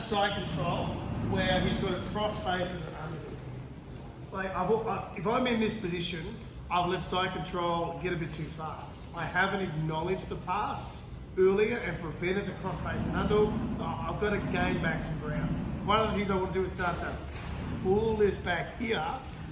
side control where he's got a cross face and an underhook. Like if I'm in this position, I've let side control get a bit too far. I haven't acknowledged the pass earlier and prevented the cross face and underhook. I've got to gain back some ground. One of the things I want to do is start to pull this back here,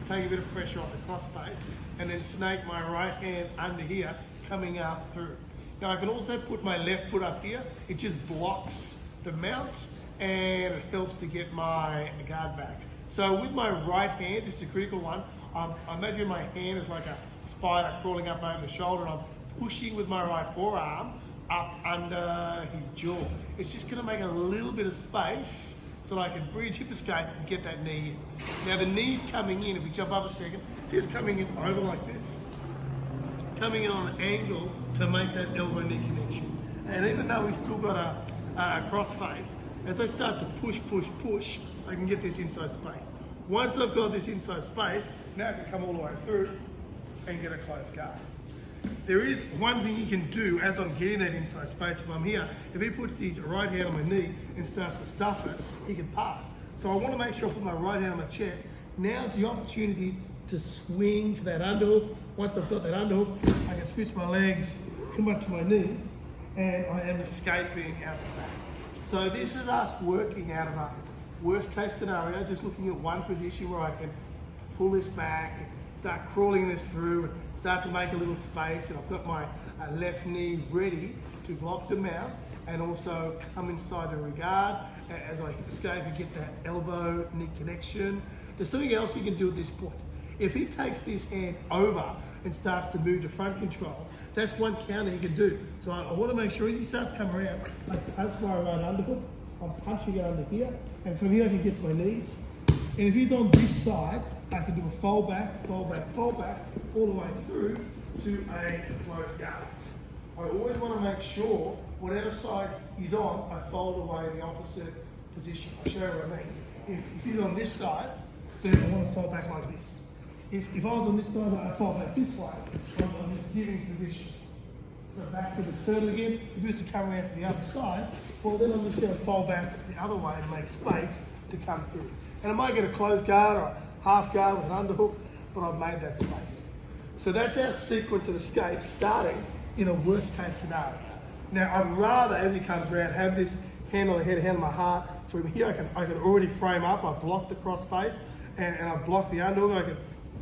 take a bit of pressure off the cross face, and then snake my right hand under here, coming up through. Now I can also put my left foot up here. It just blocks the mount and it helps to get my guard back. So with my right hand, this is a critical one, I imagine my hand is like a spider crawling up over the shoulder, and I'm pushing with my right forearm up under his jaw. It's just gonna make a little bit of space so that I can bridge, hip escape, and get that knee in. Now the knee's coming in, if we jump up a second, see it's coming in over like this. Coming in on an angle to make that elbow knee connection. And even though we've still got a cross face, as I start to push, I can get this inside space. Once I've got this inside space, now I can come all the way through and get a closed guard. There is one thing you can do as I'm getting that inside space. If I'm here, if he puts his right hand on my knee and starts to stuff it, he can pass. So I want to make sure I put my right hand on my chest. Now's the opportunity to swing for that underhook. Once I've got that underhook, I can switch my legs, come up to my knees, and I am escaping out the back. So this is us working out of a worst case scenario, just looking at one position where I can pull this back, and start crawling this through, and start to make a little space, and I've got my left knee ready to block the mount and also come inside the regard as I escape and get that elbow knee connection. There's something else you can do at this point. If he takes this hand over and starts to move to front control, that's one counter he can do. So I want to make sure as he starts to come around, I punch my right underhook, I'm punching it under here, and from here I can get to my knees. And if he's on this side, I can do a fold back, all the way through to a closed guard. I always want to make sure whatever side he's on, I fold away the opposite position. I'll show you what I mean. If he's on this side, then I want to fold back like this. If I was on this side, I fold back this way. I'm just giving position. So back to the turtle again. If he was to come around to the other side, well then I'm just going to fold back the other way and make space to come through. And I might get a closed guard or a half guard with an underhook, but I've made that space. So that's our sequence of escape starting in a worst case scenario. Now I'd rather, as he comes around, have this hand on the head, hand on my heart. From here I can already frame up. I block the cross face and I block the underhook. I can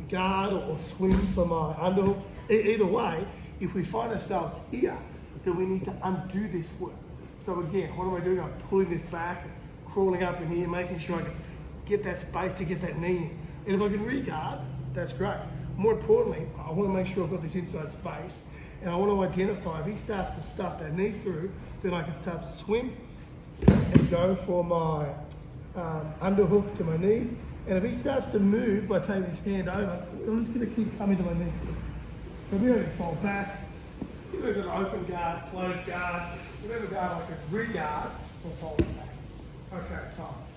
guard or swing for my underhook. Either way, if we find ourselves here, then we need to undo this work. So again, what am I doing? I'm pulling this back and crawling up in here, making sure I can get that space to get that knee in. And if I can re-guard, that's great. More importantly, I want to make sure I've got this inside space, and I want to identify if he starts to stuff that knee through, then I can start to swim and go for my underhook to my knees. And if he starts to move by taking his hand over, then I'm just going to keep coming to my knees. So we're going to fold back. We're going to open guard, close guard. We're going to go like a re-guard or fold back. Okay, time.